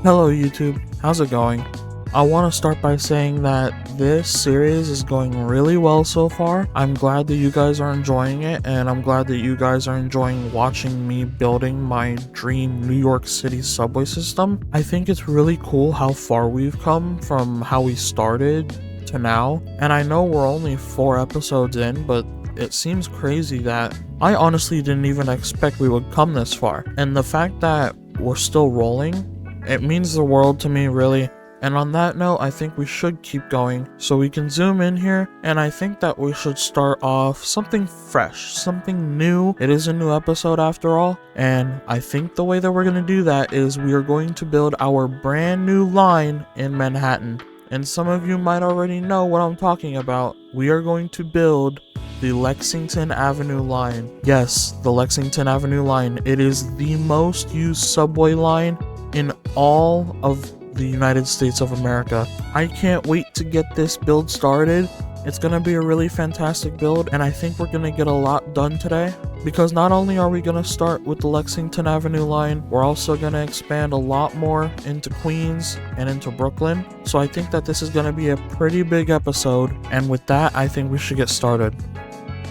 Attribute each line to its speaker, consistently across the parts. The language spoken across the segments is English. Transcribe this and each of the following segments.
Speaker 1: Hello YouTube, how's it going? I want to start by saying that this series is going really well so far. I'm glad that you guys are enjoying it, and I'm glad that you guys are enjoying watching me building my dream New York City subway system. I think it's really cool how far we've come from how we started to now, and I know we're only 4 episodes in, but it seems crazy that I honestly didn't even expect we would come this far, and the fact that we're still rolling, it means the world to me, really. And on that note, I think we should keep going. So we can zoom in here, and I think that we should start off something fresh, something new. It is a new episode after all, and I think the way that we're going to do that is we are going to build our brand new line in Manhattan. And some of you might already know what I'm talking about. We are going to build the Lexington Avenue line. Yes, the Lexington Avenue line. It is the most used subway line in all of the United States of America. I can't wait to get this build started. It's gonna be a really fantastic build, and I think we're gonna get a lot done today, because not only are we gonna start with the Lexington Avenue line, we're also gonna expand a lot more into Queens and into Brooklyn. So I think that this is gonna be a pretty big episode, and with that, I think we should get started.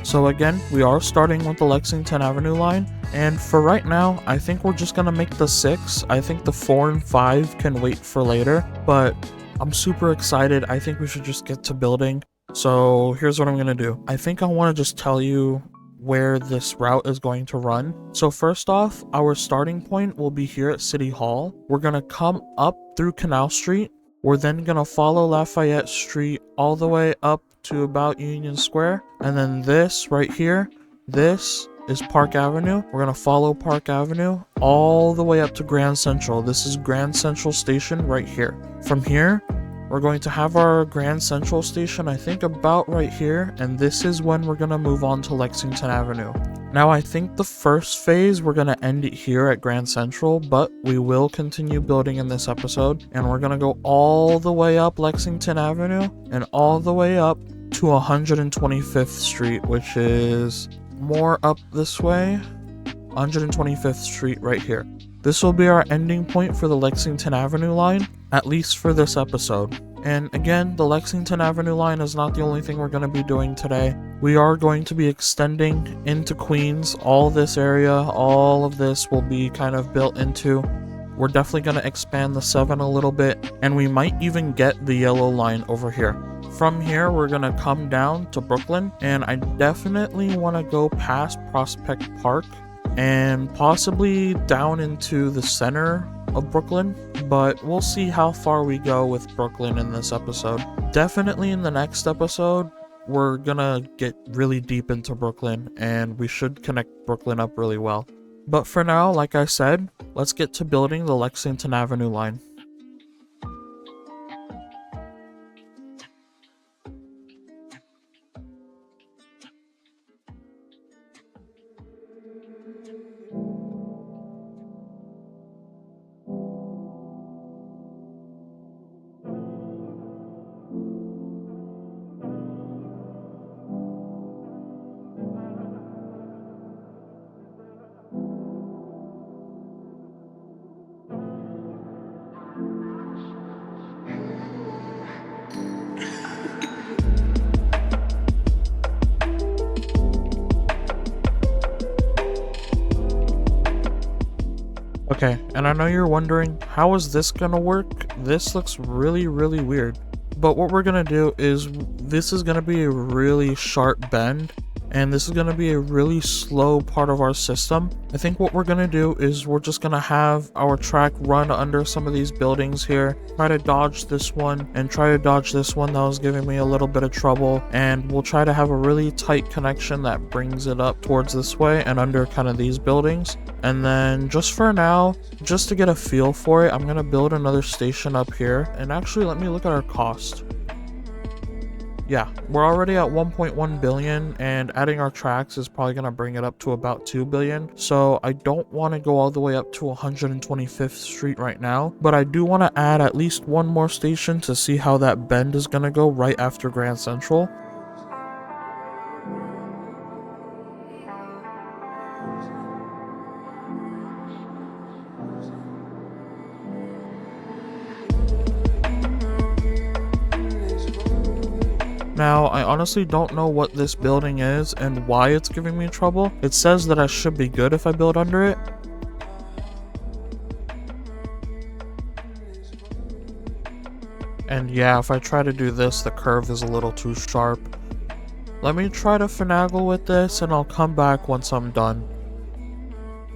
Speaker 1: So again, we are starting with the Lexington Avenue line, and for right now, I think we're just gonna make the 6. I think the 4 and 5 can wait for later, but I'm super excited. I think we should just get to building. So here's what I'm gonna do. I think I wanna just tell you where this route is going to run. So first off, our starting point will be here at City Hall. We're gonna come up through Canal Street. We're then gonna follow Lafayette Street all the way up to about Union Square, and then this right here, this is Park Avenue. We're gonna follow Park Avenue all the way up to Grand Central. This is Grand Central Station right here. From here, we're going to have our Grand Central Station, I think about right here, and this is when we're gonna move on to Lexington Avenue. Now I think the first phase, we're gonna end it here at Grand Central, but we will continue building in this episode, and we're gonna go all the way up Lexington Avenue and all the way up to 125th Street, which is more up this way. 125th Street right here. This will be our ending point for the Lexington Avenue line, at least for this episode. And again, the Lexington Avenue line is not the only thing we're going to be doing today. We are going to be extending into Queens. All this area, all of this will be kind of built into. We're definitely going to expand the 7 a little bit, and we might even get the yellow line over here. From here, we're going to come down to Brooklyn, and I definitely want to go past Prospect Park and possibly down into the center of Brooklyn, but we'll see how far we go with Brooklyn in this episode. Definitely in the next episode, we're gonna get really deep into Brooklyn, and we should connect Brooklyn up really well. But for now, like I said, let's get to building the Lexington Avenue line. Okay, and I know you're wondering, how is this gonna work? This looks really weird. But what we're gonna do is, this is gonna be a really sharp bend, and this is gonna be a really slow part of our system. I think what we're gonna do is we're just gonna have our track run under some of these buildings here, try to dodge this one and try to dodge this one that was giving me a little bit of trouble, and we'll try to have a really tight connection that brings it up towards this way and under kind of these buildings. And then just for now, just to get a feel for it, I'm gonna build another station up here. And actually, let me look at our cost. Yeah, we're already at 1.1 billion, and adding our tracks is probably going to bring it up to about 2 billion. So I don't want to go all the way up to 125th Street right now, but I do want to add at least one more station to see how that bend is going to go right after Grand Central. Now, I honestly don't know what this building is and why it's giving me trouble. It says that I should be good if I build under it. And yeah, if I try to do this, the curve is a little too sharp. Let me try to finagle with this and I'll come back once I'm done.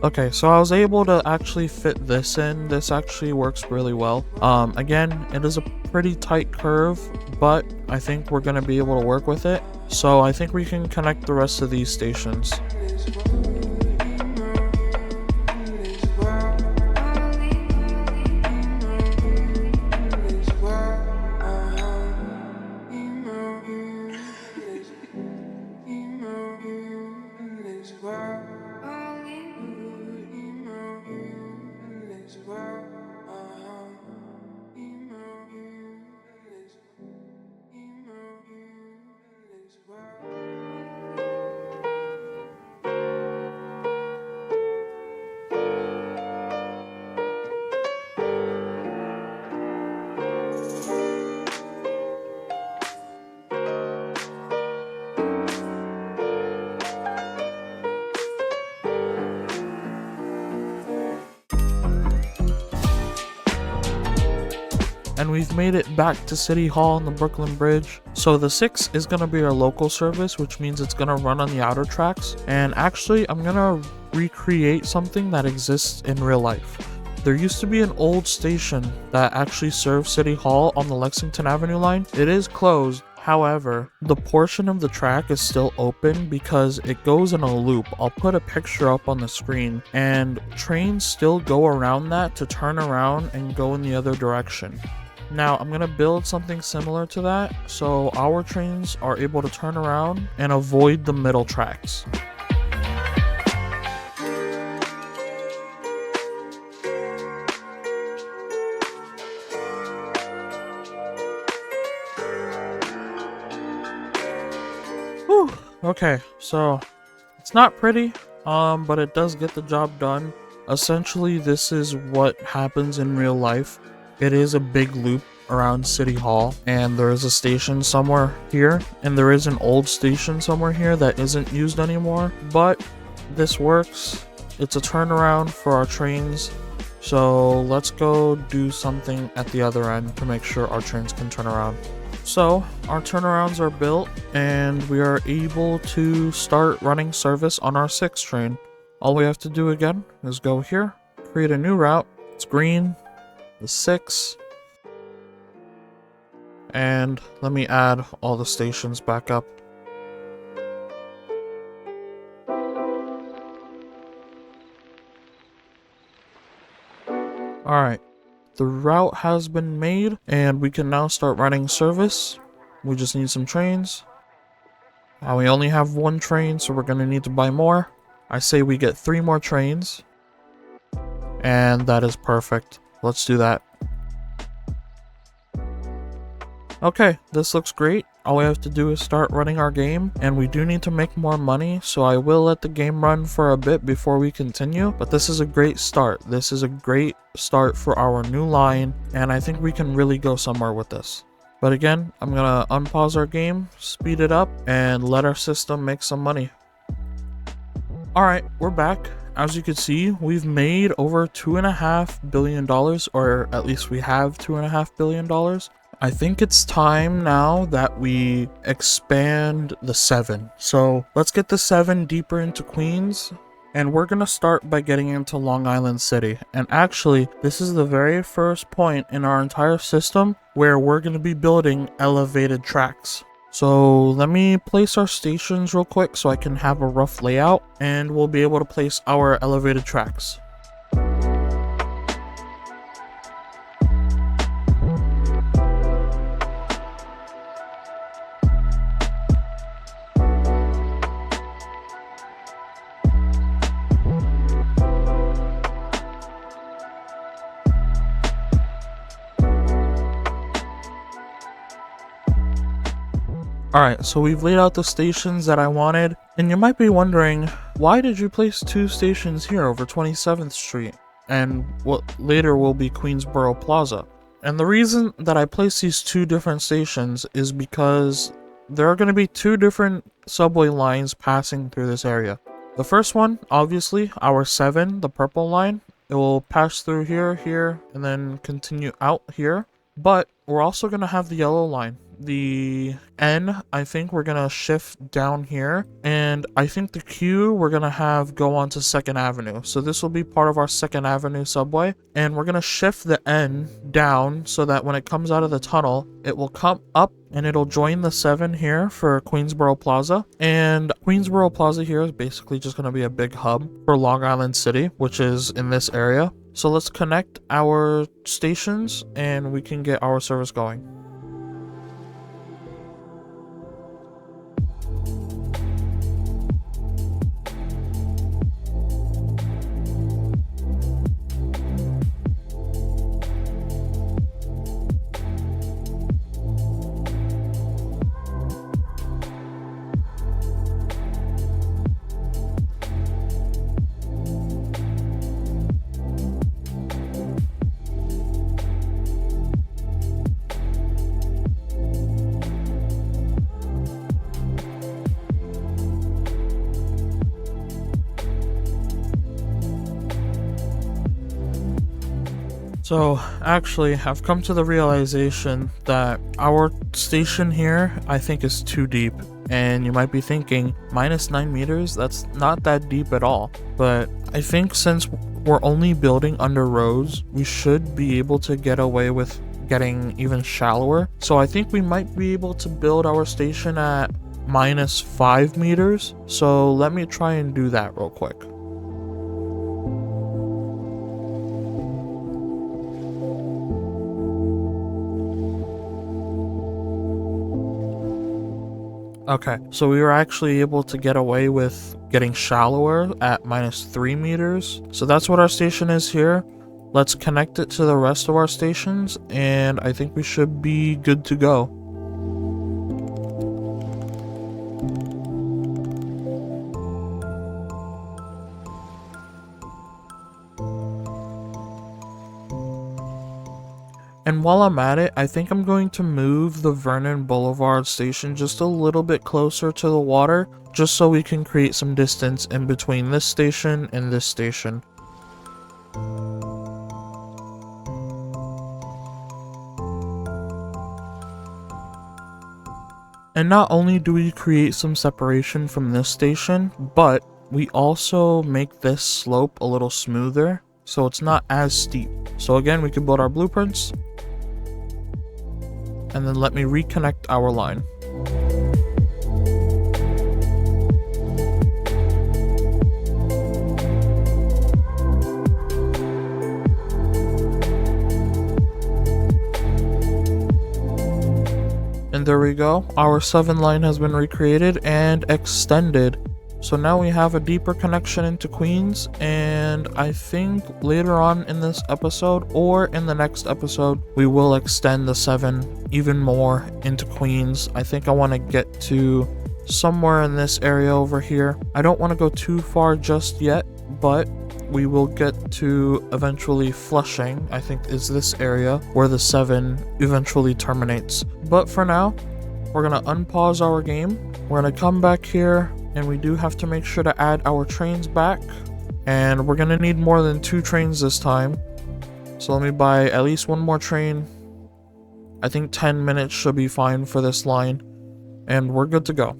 Speaker 1: Okay, so I was able to actually fit this in. This actually works really well. Again, it is a pretty tight curve, but I think we're going to be able to work with it. So I think we can connect the rest of these stations. And we've made it back to City Hall on the Brooklyn Bridge. So the 6 is going to be our local service, which means it's going to run on the outer tracks. And actually, I'm going to recreate something that exists in real life. There used to be an old station that actually served City Hall on the Lexington Avenue line. It is closed. However, the portion of the track is still open because it goes in a loop. I'll put a picture up on the screen, and trains still go around that to turn around and go in the other direction. Now, I'm going to build something similar to that, so our trains are able to turn around and avoid the middle tracks. Whew. Okay, so it's not pretty, but it does get the job done. Essentially, this is what happens in real life. It is a big loop around City Hall, and there is a station somewhere here, and there is an old station somewhere here that isn't used anymore, but this works. It's a turnaround for our trains, so let's go do something at the other end to make sure our trains can turn around. So our turnarounds are built, and we are able to start running service on our 6 train. All we have to do again is go here, create a new route. It's green, the 6, and let me add all the stations back up. Alright, the route has been made and we can now start running service. We just need some trains. We only have 1 train, so we're going to need to buy more. I say we get 3 more trains, and that is perfect. Let's do that. Okay, this looks great. All we have to do is start running our game, and we do need to make more money, so I will let the game run for a bit before we continue, but this is a great start. This is a great start for our new line, and I think we can really go somewhere with this. But again, I'm gonna unpause our game, speed it up, and let our system make some money. Alright, we're back. As you can see, we've made over $2.5 billion, or at least we have $2.5 billion. I think it's time now that we expand the 7. So let's get the 7 deeper into Queens, and we're gonna start by getting into Long Island City. And actually, this is the very first point in our entire system where we're gonna be building elevated tracks. So let me place our stations real quick so I can have a rough layout, and we'll be able to place our elevated tracks. Alright, so we've laid out the stations that I wanted, and you might be wondering, why did you place 2 stations here over 27th Street, and what later will be Queensboro Plaza? And the reason that I placed these 2 different stations is because there are going to be two different subway lines passing through this area. The first one, obviously, our 7, the purple line, it will pass through here, here, and then continue out here. But we're also going to have the yellow line. The N, I think we're going to shift down here. And I think the Q, we're going to have go on to 2nd Avenue. So this will be part of our 2nd Avenue subway. And we're going to shift the N down so that when it comes out of the tunnel, it will come up and it'll join the 7 here for Queensboro Plaza. And Queensboro Plaza here is basically just going to be a big hub for Long Island City, which is in this area. So let's connect our stations and we can get our service going. So actually, I've come to the realization that our station here, I think, is too deep. And you might be thinking, minus 9 meters, that's not that deep at all. But I think since we're only building under roads, we should be able to get away with getting even shallower. So I think we might be able to build our station at minus 5 meters. So let me try and do that real quick. Okay, so we were actually able to get away with getting shallower at minus 3 meters. So that's what our station is here. Let's connect it to the rest of our stations, and I think we should be good to go. And while I'm at it, I think I'm going to move the Vernon Boulevard station just a little bit closer to the water, just so we can create some distance in between this station and this station. And not only do we create some separation from this station, but we also make this slope a little smoother, so it's not as steep. So again, we can build our blueprints. And then let me reconnect our line. And there we go, our 7 line has been recreated and extended. So now we have a deeper connection into Queens, and I think later on in this episode or in the next episode, we will extend the 7 even more into Queens. I think I want to get to somewhere in this area over here. I don't want to go too far just yet, but we will get to eventually Flushing, I think is this area where the 7 eventually terminates. But for now, we're going to unpause our game. We're going to come back here, and we do have to make sure to add our trains back. And we're going to need more than 2 trains this time. So let me buy at least 1 more train. I think 10 minutes should be fine for this line. And we're good to go.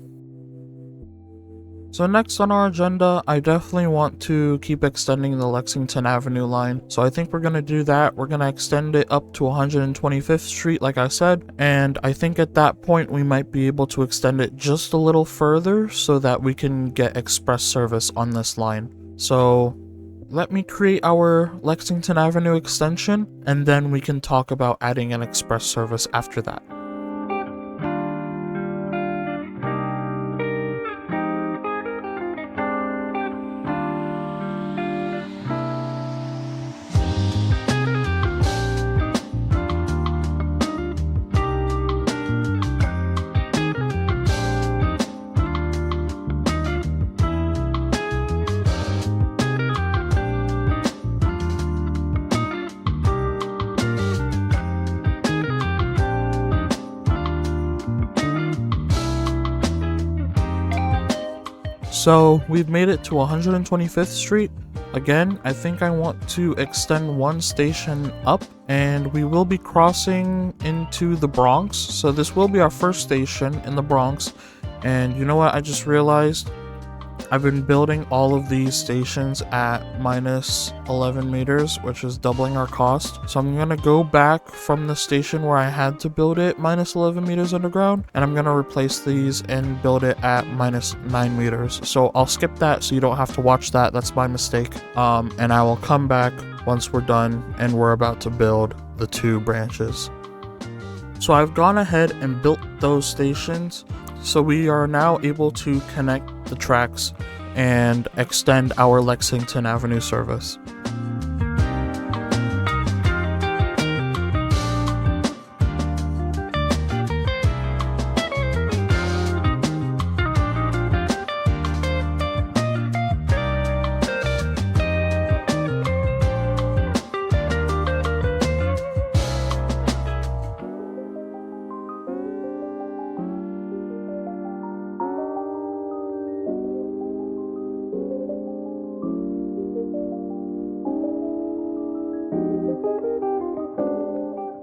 Speaker 1: So next on our agenda, I definitely want to keep extending the Lexington Avenue line. So I think we're going to do that. We're going to extend it up to 125th Street, like I said. And I think at that point, we might be able to extend it just a little further so that we can get express service on this line. So let me create our Lexington Avenue extension, and then we can talk about adding an express service after that. So we've made it to 125th Street. Again, I think I want to extend one station up, and we will be crossing into the Bronx. So this will be our first station in the Bronx. And you know what, I just realized I've been building all of these stations at minus 11 meters, which is doubling our cost. So I'm going to go back from the station where I had to build it minus 11 meters underground, and I'm going to replace these and build it at minus 9 meters. So I'll skip that so you don't have to watch that. That's my mistake. And I will come back once we're done and we're about to build the 2 branches. So I've gone ahead and built those stations. So we are now able to connect the tracks and extend our Lexington Avenue service.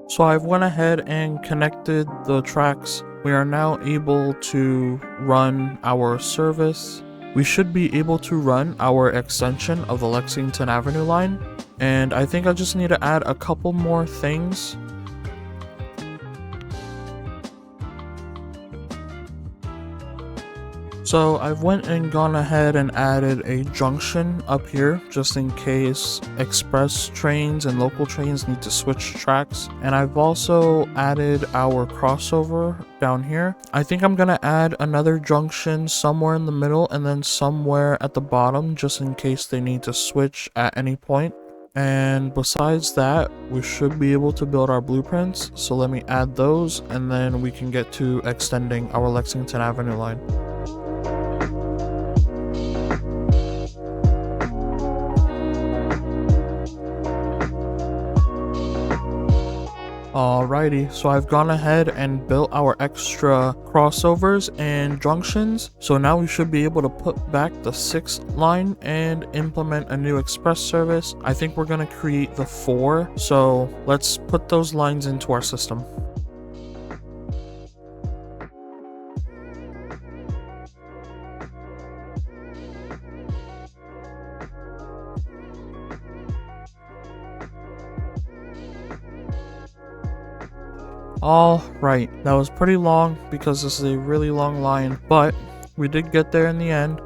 Speaker 1: So I've went ahead and connected the tracks. We are now able to run our service. We should be able to run our extension of the Lexington Avenue line. And I think I just need to add a couple more things. So I've went and gone ahead and added a junction up here just in case express trains and local trains need to switch tracks. And I've also added our crossover down here. I think I'm gonna add another junction somewhere in the middle and then somewhere at the bottom just in case they need to switch at any point. And besides that, we should be able to build our blueprints. So let me add those and then we can get to extending our Lexington Avenue line. Alrighty, so I've gone ahead and built our extra crossovers and junctions. So now we should be able to put back the 6th line and implement a new express service. I think we're going to create the 4. So let's put those lines into our system. Alright, that was pretty long because this is a really long line, but we did get there in the end,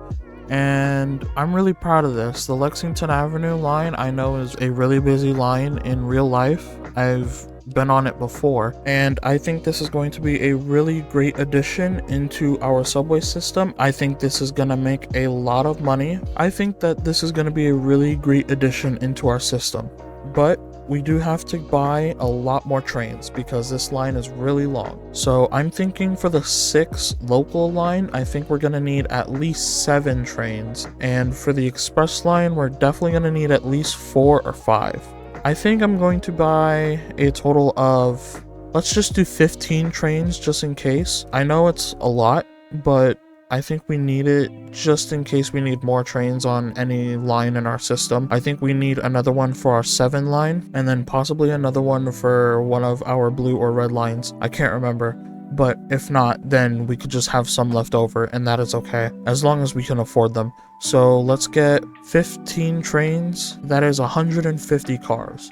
Speaker 1: and I'm really proud of this. The Lexington Avenue line I know is a really busy line in real life. I've been on it before, and I think this is going to be a really great addition into our subway system. I think this is going to make a lot of money. I think that this is going to be a really great addition into our system, but we do have to buy a lot more trains because this line is really long. So I'm thinking for the 6th local line, I think we're going to need at least 7 trains. And for the express line, we're definitely going to need at least 4 or 5. I think I'm going to buy a total of, let's just do 15 trains just in case. I know it's a lot, but I think we need it just in case we need more trains on any line in our system. I think we need another one for our 7 line and then possibly another one for one of our blue or red lines. I can't remember, but if not, then we could just have some left over and that is okay as long as we can afford them. So let's get 15 trains. That is 150 cars.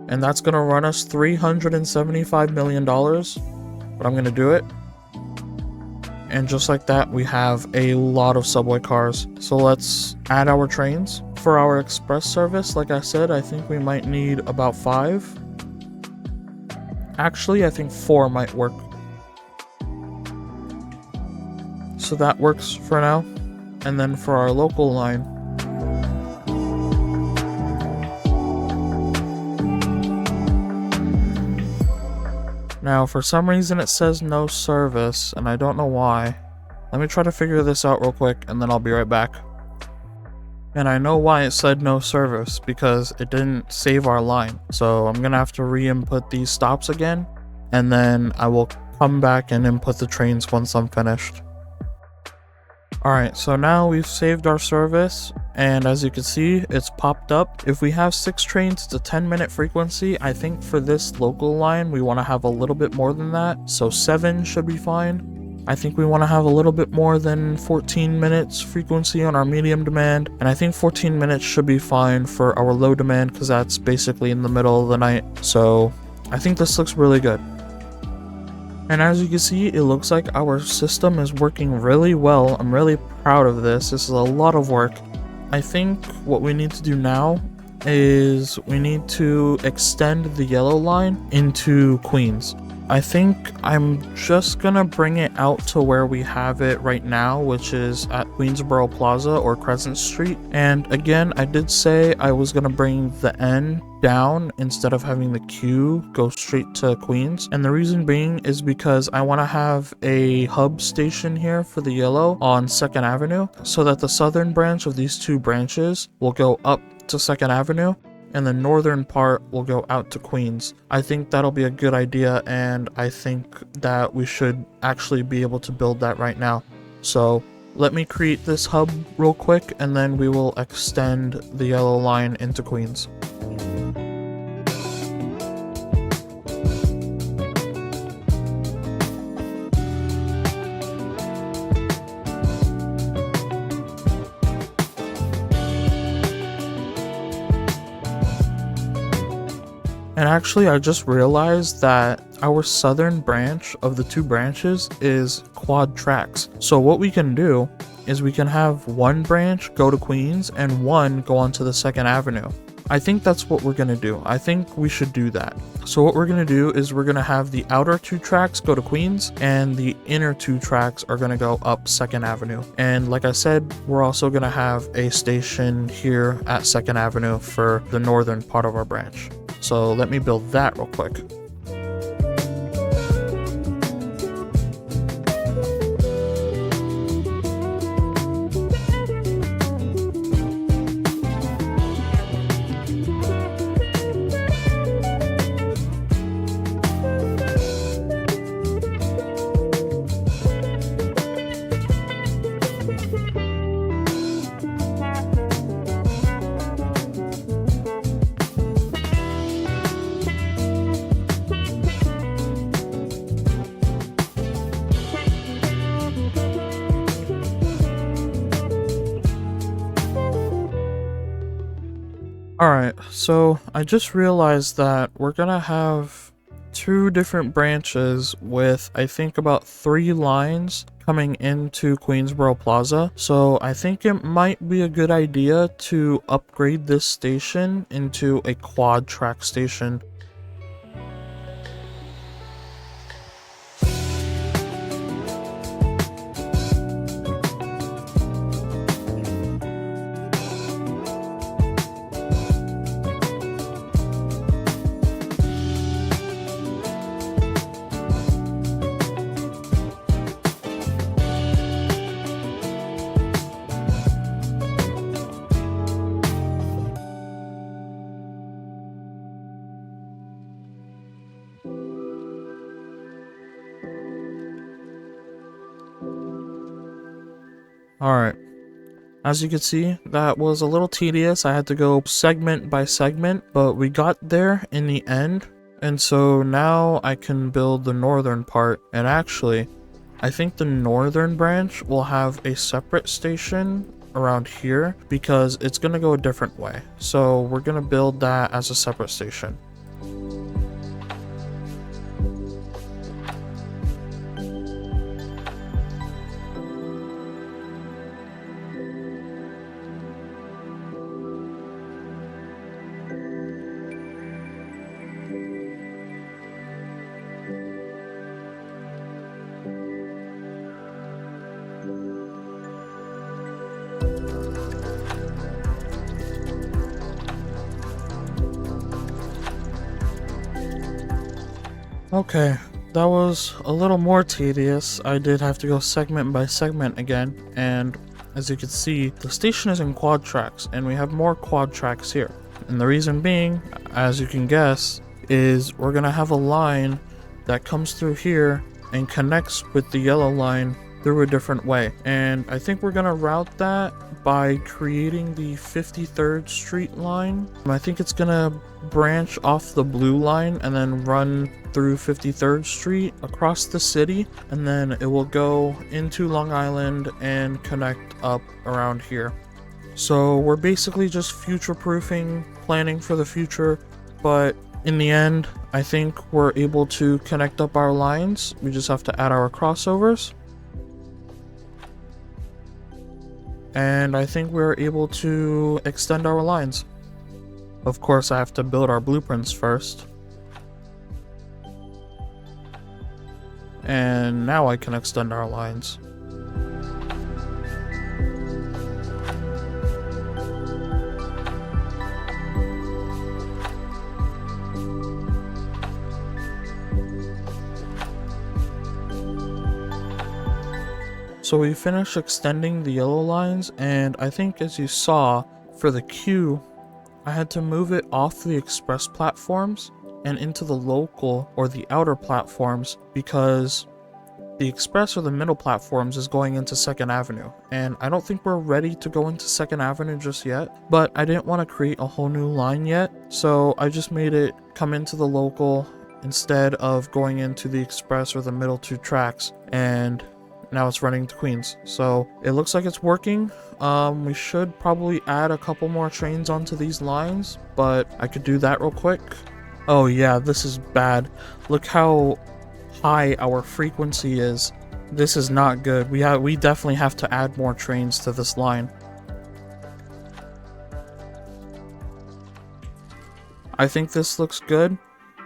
Speaker 1: And that's going to run us $375 million. But I'm gonna do it, and just like that we have a lot of subway cars. So let's add our trains. For our express service, like I said, I think we might need about 5. Actually, I think 4 might work. So that works for now. And then for our local line, now, for some reason it says no service, and I don't know why. Let me try to figure this out real quick, and then I'll be right back. And I know why it said no service, because it didn't save our line. So I'm gonna have to re-input these stops again, and then I will come back and input the trains once I'm finished. Alright, so now we've saved our service, and as you can see, it's popped up. If we have 6 trains, it's a 10-minute frequency. I think for this local line, we want to have a little bit more than that, so 7 should be fine. I think we want to have a little bit more than 14 minutes frequency on our medium demand, and I think 14 minutes should be fine for our low demand because that's basically in the middle of the night, so I think this looks really good. And as you can see, it looks like our system is working really well. I'm really proud of this. This is a lot of work. I think what we need to do now is we need to extend the yellow line into Queens. I think I'm just gonna bring it out to where we have it right now, which is at Queensboro Plaza or Crescent Street. And again, I did say I was gonna bring the N down instead of having the Q go straight to Queens. And the reason being is because I want to have a hub station here for the yellow on 2nd Avenue so that the southern branch of these two branches will go up to 2nd Avenue and the northern part will go out to Queens. I think that'll be a good idea, and I think that we should actually be able to build that right now. So let me create this hub real quick and then we will extend the yellow line into Queens. And actually, I just realized that our southern branch of the two branches is quad tracks. So what we can do is we can have one branch go to Queens and one go onto the 2nd Avenue. I think that's what we're going to do. I think we should do that. So what we're going to do is we're going to have the outer 2 tracks go to Queens and the inner 2 tracks are going to go up 2nd Avenue. And like I said, we're also going to have a station here at 2nd Avenue for the northern part of our branch. So let me build that real quick. Alright, so I just realized that we're gonna have 2 different branches with I think about 3 lines coming into Queensboro Plaza. So I think it might be a good idea to upgrade this station into a quad track station. Alright, as you can see, that was a little tedious. I had to go segment by segment, but we got there in the end. And so now I can build the northern part. And actually, I think the northern branch will have a separate station around here because it's going to go a different way. So we're going to build that as a separate station. Okay, that was a little more tedious. I did have to go segment by segment again, and as you can see, the station is in quad tracks, and we have more quad tracks here. And the reason being, as you can guess, is we're gonna have a line that comes through here and connects with the yellow line through a different way. And I think we're gonna route that by creating the 53rd Street line. I think it's gonna branch off the blue line and then run through 53rd Street across the city, and then it will go into Long Island and connect up around here. So we're basically just future-proofing, planning for the future, but in the end, I think we're able to connect up our lines. We just have to add our crossovers. And I think we're able to extend our lines. Of course, I have to build our blueprints first. And now I can extend our lines. So we finished extending the yellow lines, and I think as you saw, for the queue, I had to move it off the express platforms and into the local or the outer platforms, because the express or the middle platforms is going into 2nd Avenue, and I don't think we're ready to go into 2nd Avenue just yet, but I didn't want to create a whole new line yet, so I just made it come into the local instead of going into the express or the middle 2 tracks, and now it's running to Queens. So it looks like it's working. We should probably add a couple more trains onto these lines, but I could do that real quick. Oh yeah, this is bad. Look how high our frequency is. This is not good. We definitely have to add more trains to this line. I think this looks good,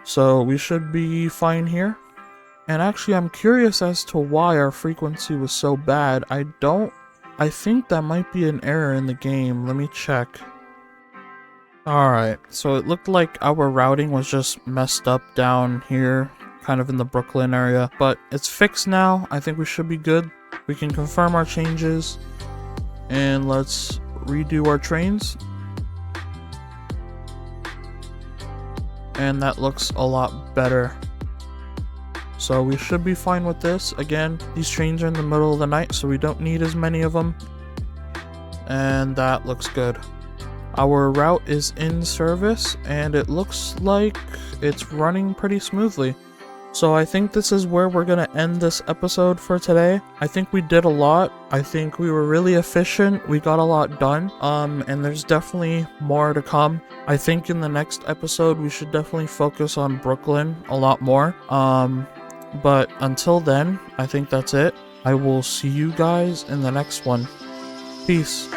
Speaker 1: so we should be fine here. And actually, I'm curious as to why our frequency was so bad. I think that might be an error in the game. Let me check. Alright, so it looked like our routing was just messed up down here, kind of in the Brooklyn area, but it's fixed now. I think we should be good. We can confirm our changes, and let's redo our trains. And that looks a lot better. So we should be fine with this. Again, these trains are in the middle of the night, so we don't need as many of them. And that looks good. Our route is in service, and it looks like it's running pretty smoothly. So I think this is where we're going to end this episode for today. I think we did a lot. I think we were really efficient. We got a lot done. And there's definitely more to come. I think in the next episode, we should definitely focus on Brooklyn a lot more. But until then, I think that's it. I will see you guys in the next one. Peace.